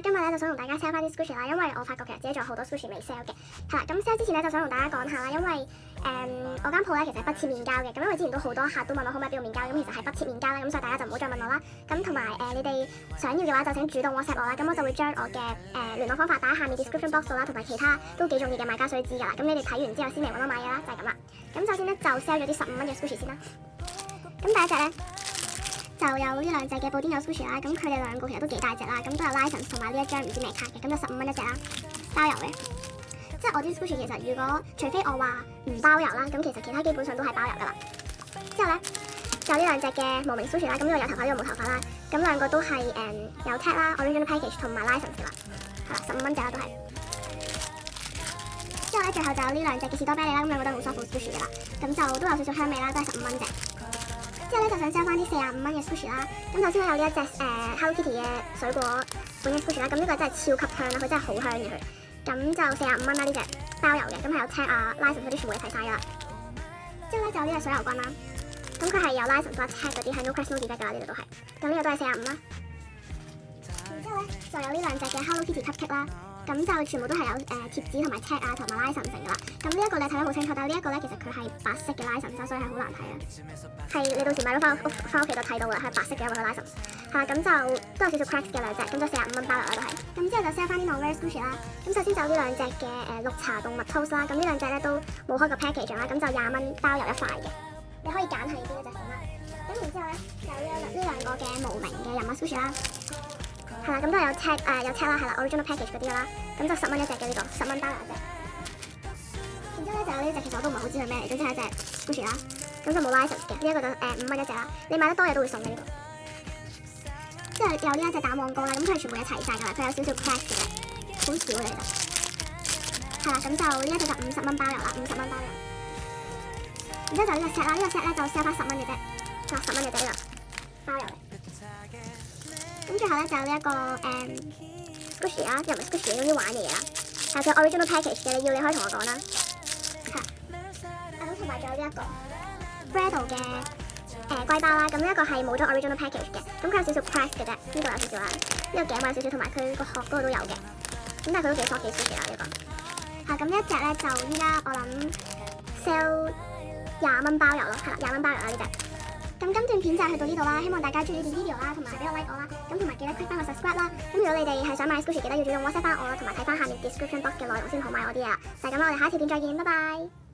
今日咧就想同大家 sell 翻啲 Squishy 啦，因為我發覺其實自己仲有好多 Squishy 未 sell 嘅。係啦，咁 sell 之前咧就想同大家講下啦，因為我間鋪咧其實係不切面膠嘅，咁因為之前都好多客都問我可唔可以俾個面膠，咁其實係不切面膠啦，咁所以大家就唔好再問我啦。咁同埋你哋想要嘅話就請主動 WhatsApp 我啦，咁我就會將我嘅聯絡方法打喺下面 description box 度啦，同埋其他都幾重要嘅買家需知㗎啦。咁你哋睇完之後先嚟揾我買嘢啦，就係咁啦。咁首先咧就 sell 咗啲15蚊嘅 Squishy 先啦。咁第一隻咧就有呢兩隻嘅布丁有 Squishy 啦，咁佢哋兩個其實都幾大隻啦，咁都有 license 同埋呢一張唔知咩卡嘅，咁就15蚊一隻啦，包郵嘅。即係我啲 Squishy 其實如果除非我話唔包郵啦，咁其實其他基本上都係包郵噶啦。之後咧就呢兩隻嘅無名 Squishy 啦，咁呢個有頭髮呢個冇頭髮啦，咁兩個都係有 tag 啦 ，original package 同埋 license 嘅啦，係啦15蚊隻啦都係。之後咧最後就有呢兩隻嘅士多啤梨啦，咁兩個都係好舒服 Squishy 嘅啦，咁就都有少少香味啦，都係15蚊隻。之後咧就想 sell 翻啲45蚊嘅 Squishy 啦，咁首先咧有呢一隻Hello Kitty 嘅水果本嘅 Squishy 啦，咁呢個真係超級香啦，佢真係好香嘅佢，咁就45蚊啦呢隻包郵嘅，咁係有 tag 啊 license 嗰啲全部一齊晒㗎啦。之後咧就有呢隻水牛君啦，咁佢係有 license 啦 tag 嗰啲係 no crash no defect 㗎啦，呢度都係，咁呢個都係45啦。然之後咧就有呢兩隻嘅 Hello Kitty Cupcake 啦。咁就全部都係有貼紙同埋 tag 啊同埋 license 㗎啦。咁呢一個你睇得好清楚，但係呢一個咧其實佢係白色嘅 license，所以係好難睇啊。係你到時買咗翻屋企就睇到㗎啦，係白色嘅因為佢 license。係啦，咁就都有少少 cracks 嘅兩隻，咁就45蚊包郵啦都係。咁之後就 sell 翻啲 non-rare Squishy 啦。咁首先就有呢兩隻嘅綠茶動物 toast 啦，咁呢兩隻咧都冇開個 package 啦，咁就20蚊包郵一塊嘅。你可以揀係邊一隻款啦。咁然之後咧就呢兩個嘅無名嘅人物 Squishy 啦。係啦，咁都係有 tag 有 tag 啦，係啦 original package 嗰啲啦，咁就10蚊一隻嘅呢個，10蚊包兩隻。然之後咧就有呢隻，其實我都唔係好知佢咩嚟，總之係一隻 Squishy 啦，咁就冇 license 嘅，呢一個就5蚊一隻啦，你買得多嘢都會送嘅呢個。之後有呢一隻蛋黃糕啦，咁佢係全部一齊晒㗎啦，佢有少少 crack 嘅，好少嘅其實。係啦，咁就呢一隻就50蚊包郵啦，50蚊包郵。然之後就呢個 set 啦，呢個 set 咧就 sell 翻10蚊嘅啫，就10蚊嘅啫呢個包郵嘅。咁最後咧就有呢一個Squishy 啦，又唔係 Squishy 嗰啲玩嘅嘢啦，係佢 original package 嘅，你可以同我講啦。係咁同埋仲有呢一個 Bredo 嘅龜包啦，咁呢一個係冇咗 original package 嘅，咁佢有少少 crack 嘅啫，呢個有少少啦，呢個頸有少少，同埋佢個殼嗰度都有嘅，咁但係佢都幾 soft 幾 Squishy 啦呢個。係咁呢一隻咧就依家我諗 sell 20蚊包郵咯，係啦20蚊包郵啦呢隻。咁今段片就去到呢度啦，希望大家中意呢段 video 啦，同埋俾我 like 我啦，咁同埋記得 click 翻個 subscribe 啦。咁如果你哋係想買 Squishy，記得要主動 WhatsApp 翻我啦，同埋睇翻下面 description box 嘅內容先好買我啲嘢啦。就係咁啦，我哋下一條片再見，拜拜。